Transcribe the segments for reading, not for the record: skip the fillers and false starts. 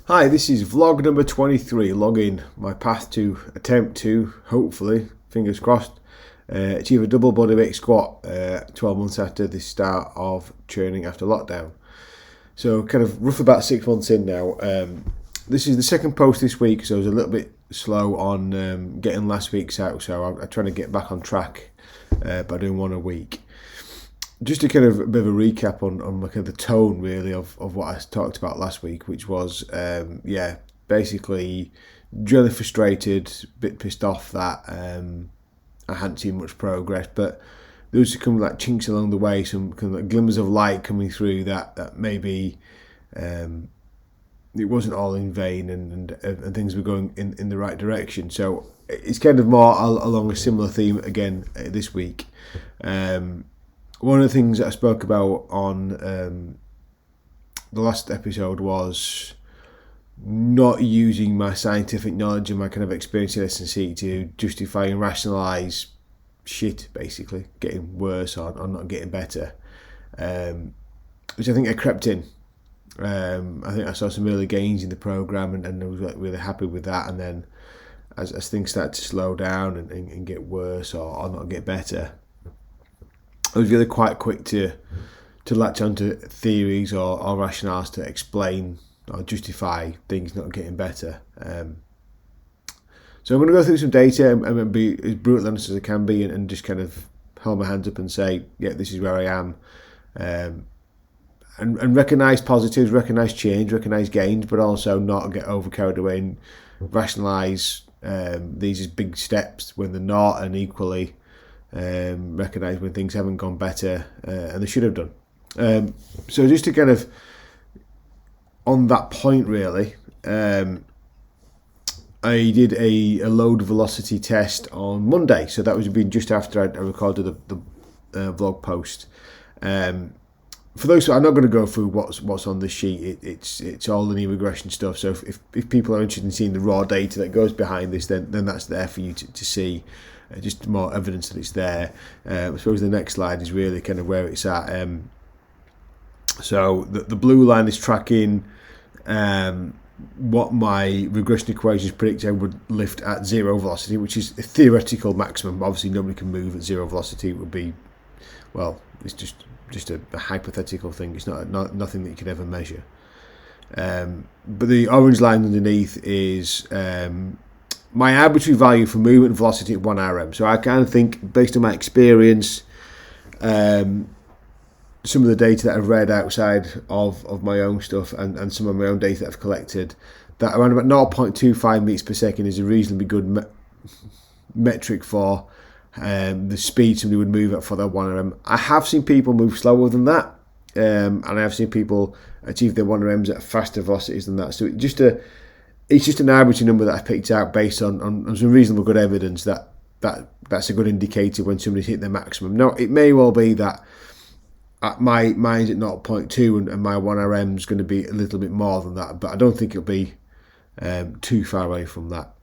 Hi, this is vlog number 23, logging my path to attempt to, hopefully, fingers crossed, achieve a double body weight squat 12 months after the start of training after lockdown. So kind of roughly about 6 months in now. This is the second post this week, so I was a little bit slow on getting last week's out, so I'm trying to get back on track by doing one a week. Just to kind of a bit of a recap on kind of the tone really of what I talked about last week, which was basically really frustrated, a bit pissed off that I hadn't seen much progress, but there was some like chinks along the way, some kind of like glimmers of light coming through that maybe it wasn't all in vain and things were going in the right direction. So it's kind of more along a similar theme again this week. One of the things that I spoke about on the last episode was not using my scientific knowledge and my kind of experience in S&C to justify and rationalise shit, basically, getting worse or not getting better, which I think I crept in. I think I saw some early gains in the programme and I was really happy with that, and then as things started to slow down and get worse or not get better, I was really quite quick to latch onto theories or rationales to explain or justify things not getting better. So I'm going to go through some data and be as brutal honest as I can be and just kind of hold my hands up and say, yeah, this is where I am. And recognise positives, recognise change, recognise gains, but also not get over carried away and rationalise these as big steps when they're not, and equally recognise when things haven't gone better and they should have done. So just to kind of on that point really, I did a load velocity test on Monday, so that was been just after I recorded the vlog post. For those who, I'm not going to go through what's on this sheet. It's all the knee regression stuff. So if people are interested in seeing the raw data that goes behind this, then that's there for you to see. Just more evidence that it's there. I suppose the next slide is really kind of where it's at. So the blue line is tracking what my regression equations predict I would lift at zero velocity, which is a theoretical maximum. Obviously, nobody can move at zero velocity. It would be, well, it's just a hypothetical thing. It's not nothing that you could ever measure. But the orange line underneath is my arbitrary value for movement velocity at 1 RM. So I kind of think, based on my experience, some of the data that I've read outside of my own stuff and some of my own data that I've collected, that around about 0.25 meters per second is a reasonably good metric for the speed somebody would move at for their 1 RM. I have seen people move slower than that, and I have seen people achieve their 1 RMs at faster velocities than that. So it's just an arbitrary number that I picked out based on some reasonable good evidence that's a good indicator when somebody's hit their maximum. Now, it may well be that mine's at 0.2 and my 1 RM is going to be a little bit more than that, but I don't think it'll be too far away from that.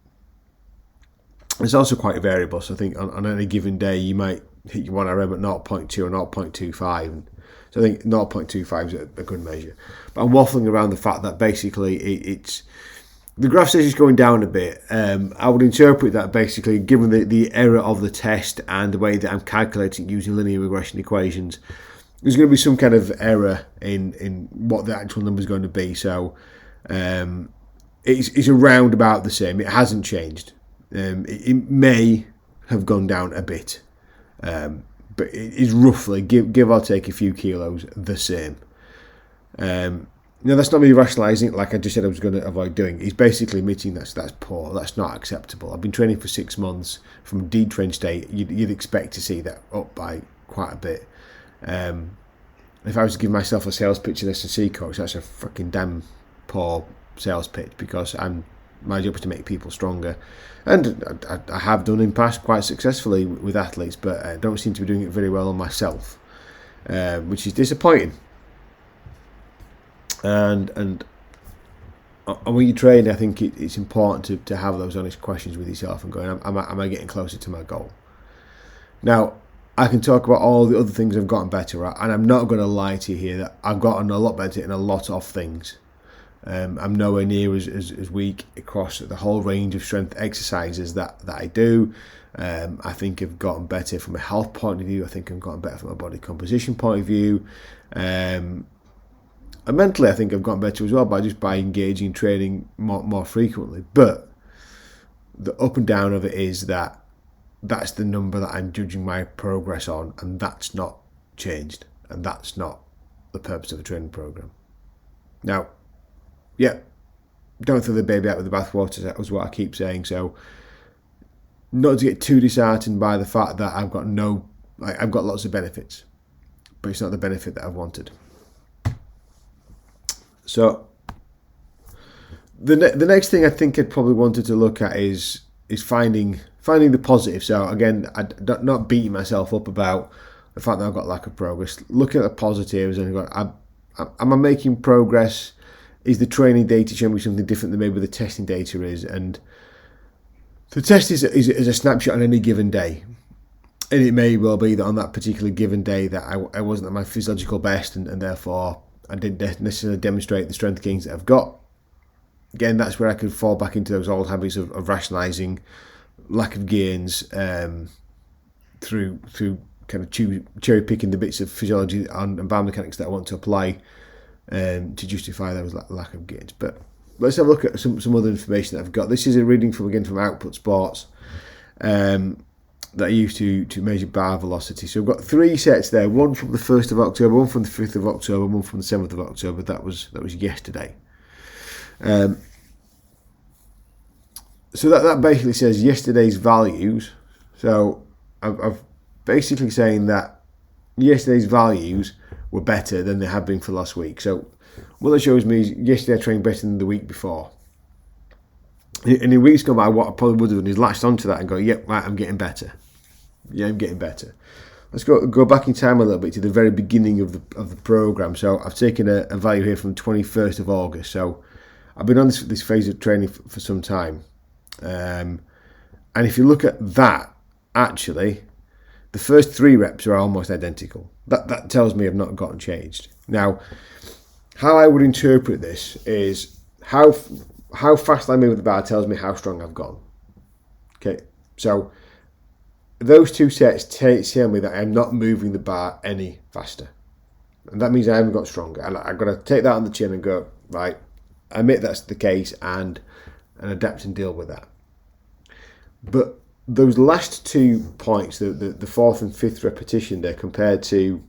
It's also quite variable, so I think on any given day you might hit your 1 RM at 0.2 or 0.25. So I think 0.25 is a good measure. But I'm waffling around the fact that basically it's the graph says it's going down a bit. I would interpret that basically, given the error of the test and the way that I'm calculating using linear regression equations, there's going to be some kind of error in what the actual number is going to be. So it's around about the same. It hasn't changed. It may have gone down a bit, but it is roughly, give or take a few kilos, the same. Now, that's not me rationalising it like I just said I was going to avoid doing. It's basically admitting that's poor, that's not acceptable. I've been training for 6 months from a detrained state. You'd expect to see that up by quite a bit. If I was to give myself a sales pitch in S&C coach, that's a fucking damn poor sales pitch, because my job is to make people stronger, and I have done in past quite successfully with athletes, but I don't seem to be doing it very well on myself, which is disappointing. And when you train, I think it's important to have those honest questions with yourself and going, am I getting closer to my goal? Now, I can talk about all the other things I've gotten better at, and I'm not going to lie to you here that I've gotten a lot better in a lot of things. I'm nowhere near as weak across the whole range of strength exercises that I do. I think I've gotten better from a health point of view. I think I've gotten better from a body composition point of view. And mentally, I think I've gotten better as well by engaging in training more frequently. But the up and down of it is that's the number that I'm judging my progress on, and that's not changed, and that's not the purpose of a training program. Now, yeah, don't throw the baby out with the bathwater. That was what I keep saying. So, not to get too disheartened by the fact that I've got lots of benefits, but it's not the benefit that I've wanted. So, the next thing I think I'd probably wanted to look at is finding the positive. So again, I'm not beating myself up about the fact that I've got lack of progress. Looking at the positives and going, am I making progress? Is the training data showing me something different than maybe the testing data is? And the test is a snapshot on any given day. And it may well be that on that particular given day that I wasn't at my physiological best, and therefore I didn't necessarily demonstrate the strength gains that I've got. Again, that's where I could fall back into those old habits of rationalising lack of gains through kind of cherry picking the bits of physiology and biomechanics that I want to apply to justify those lack of gains. But let's have a look at some other information that I've got. This is a reading from Output Sports that I use to measure bar velocity. So I've got 3 sets there, one from the 1st of October, one from the 5th of October, one from the 7th of October. That was yesterday. So that basically says yesterday's values. So I've basically saying that yesterday's values were better than they have been for last week. So what that shows me is yesterday I trained better than the week before. And in weeks gone by, what I probably would have done is latched onto that and go, yep, right, I'm getting better. Yeah, I'm getting better. Let's go back in time a little bit to the very beginning of the program. So I've taken a value here from 21st of August. So I've been on this phase of training for some time. And if you look at that, actually, the first 3 reps are almost identical. That tells me I've not gotten changed. Now, how I would interpret this is how fast I move the bar tells me how strong I've gone. Okay, so those 2 sets tell me that I'm not moving the bar any faster. And that means I haven't got stronger. And I've got to take that on the chin and go, right, I admit that's the case and adapt and deal with that. But those last 2 points, the 4th and 5th repetition there compared to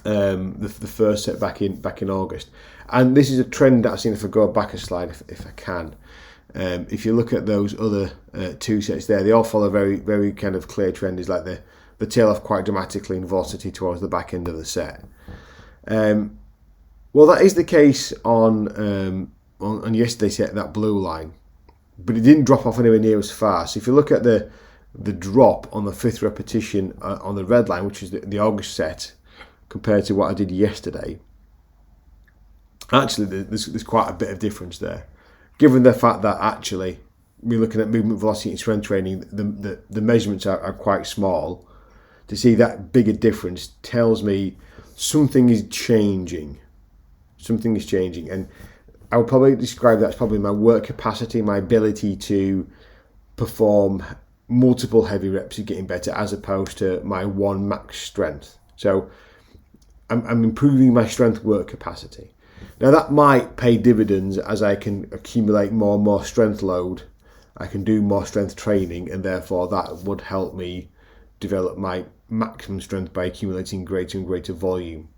the first set back in August. And this is a trend that I've seen if I go back a slide, if I can. If you look at those other 2 sets there, they all follow a very, very kind of clear trend. Is like the tail off quite dramatically in velocity towards the back end of the set. Well, that is the case on yesterday's set, that blue line, but it didn't drop off anywhere near as far. So if you look at the drop on the 5th repetition on the red line, which is the August set, compared to what I did yesterday, actually there's quite a bit of difference there. Given the fact that actually we're looking at movement velocity and strength training, the measurements are quite small. To see that bigger difference tells me something is changing. Something is changing, and I would probably describe that as probably my work capacity, my ability to perform multiple heavy reps is getting better as opposed to my one max strength. So I'm improving my strength work capacity. Now that might pay dividends as I can accumulate more and more strength load. I can do more strength training, and therefore that would help me develop my maximum strength by accumulating greater and greater volume.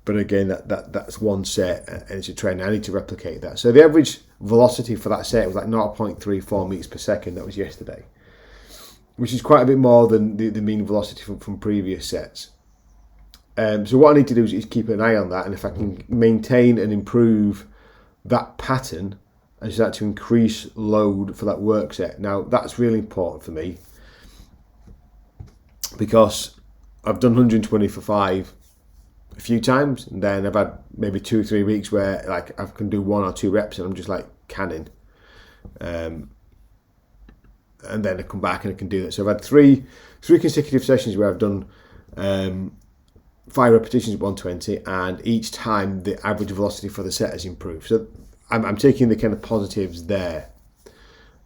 But again, that's one set, and it's a trend. I need to replicate that. So the average velocity for that set was like 0.34 meters per second. That was yesterday, which is quite a bit more than the mean velocity from previous sets. So what I need to do is keep an eye on that, and if I can maintain and improve that pattern and start to increase load for that work set. Now that's really important for me because I've done 120 for 5 a few times, and then I've had maybe 2 or 3 weeks where like I can do 1 or 2 reps and I'm just like canning, and then I come back and I can do that. So I've had three consecutive sessions where I've done 5 repetitions at 120, and each time the average velocity for the set has improved. So I'm taking the kind of positives there.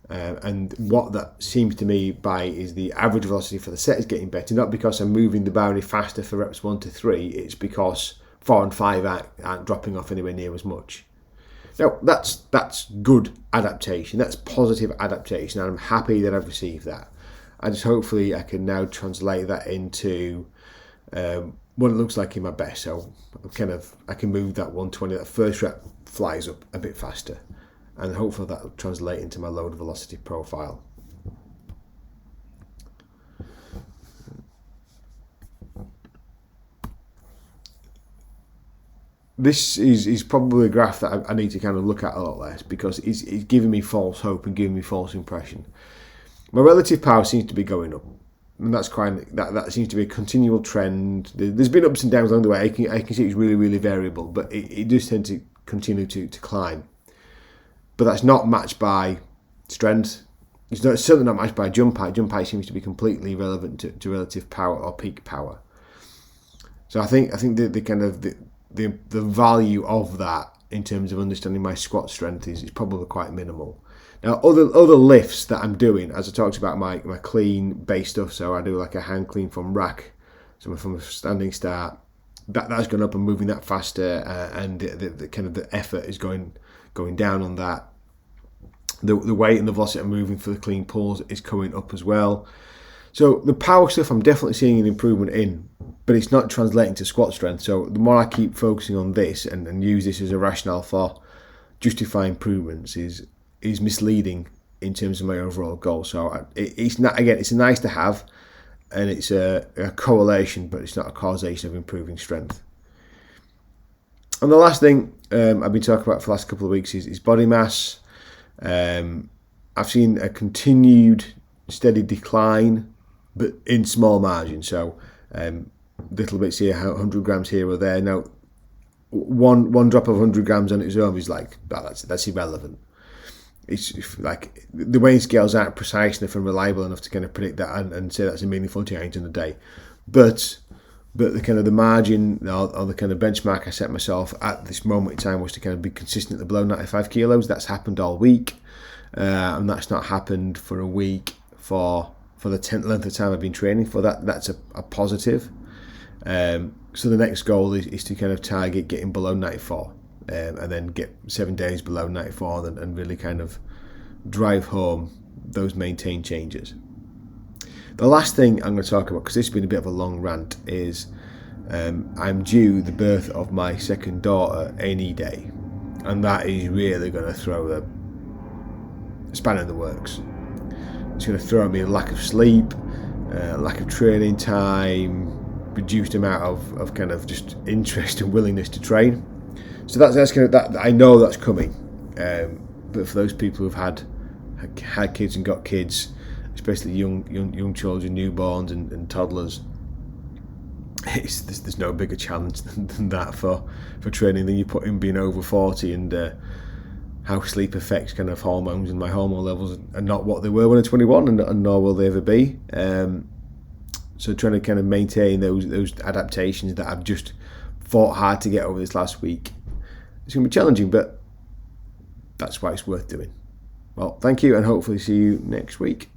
And what that seems to me by is the average velocity for the set is getting better, not because I'm moving the boundary faster for reps 1 to 3, it's because 4 and 5 aren't dropping off anywhere near as much. Now, that's good adaptation, that's positive adaptation, and I'm happy that I've received that. And just hopefully I can now translate that into what it looks like in my best. So I can move that 120, that first rep flies up a bit faster, and hopefully that will translate into my load velocity profile. This is probably a graph that I need to kind of look at a lot less, because it's giving me false hope and giving me false impression. My relative power seems to be going up, and that seems to be a continual trend. There's been ups and downs along the way. I can see it's really, really variable, but it does tend to continue to climb. But that's not matched by strength. It's certainly not matched by jump height. Jump height seems to be completely irrelevant to relative power or peak power. So I think the kind of the value of that in terms of understanding my squat strength is probably quite minimal. Now, other lifts that I'm doing, as I talked about my clean base stuff, so I do like a hand clean from rack, so from a standing start, that's gone up and moving that faster, and the kind of the effort is going down on that. The weight and the velocity I'm moving for the clean pulls is coming up as well. So the power stuff I'm definitely seeing an improvement in, but it's not translating to squat strength. So the more I keep focusing on this and use this as a rationale for justifying improvements is misleading in terms of my overall goal. So it's not, again, it's a nice to have, and it's a correlation, but it's not a causation of improving strength. And the last thing I've been talking about for the last couple of weeks is body mass. I've seen a continued steady decline, but in small margins. So little bits here, 100 grams here or there. Now, one drop of 100 grams on its own is like, that's irrelevant. It's like the weighing scales aren't precise enough and reliable enough to kind of predict that and say that's a meaningful change in the day. But the kind of the margin or the kind of benchmark I set myself at this moment in time was to kind of be consistently below 95 kilos. That's happened all week, and that's not happened for a week for the length of time I've been training for. That's a positive. So the next goal is to kind of target getting below 94, and then get 7 days below 94, and really kind of drive home those maintained changes. The last thing I'm going to talk about, because this has been a bit of a long rant, is I'm due the birth of my second daughter any day, and that is really going to throw a spanner in the works. It's going to throw at me a lack of sleep, lack of training time, reduced amount of kind of just interest and willingness to train. So that's kind of that. I know that's coming, but for those people who've had kids and got kids, especially young children, newborns and toddlers, there's no bigger challenge than that for training than you put in being over 40, and how sleep affects kind of hormones, and my hormone levels are not what they were when I'm 21, and nor will they ever be. So trying to kind of maintain those adaptations that I've just fought hard to get over this last week, it's going to be challenging, but that's why it's worth doing. Well, thank you, and hopefully see you next week.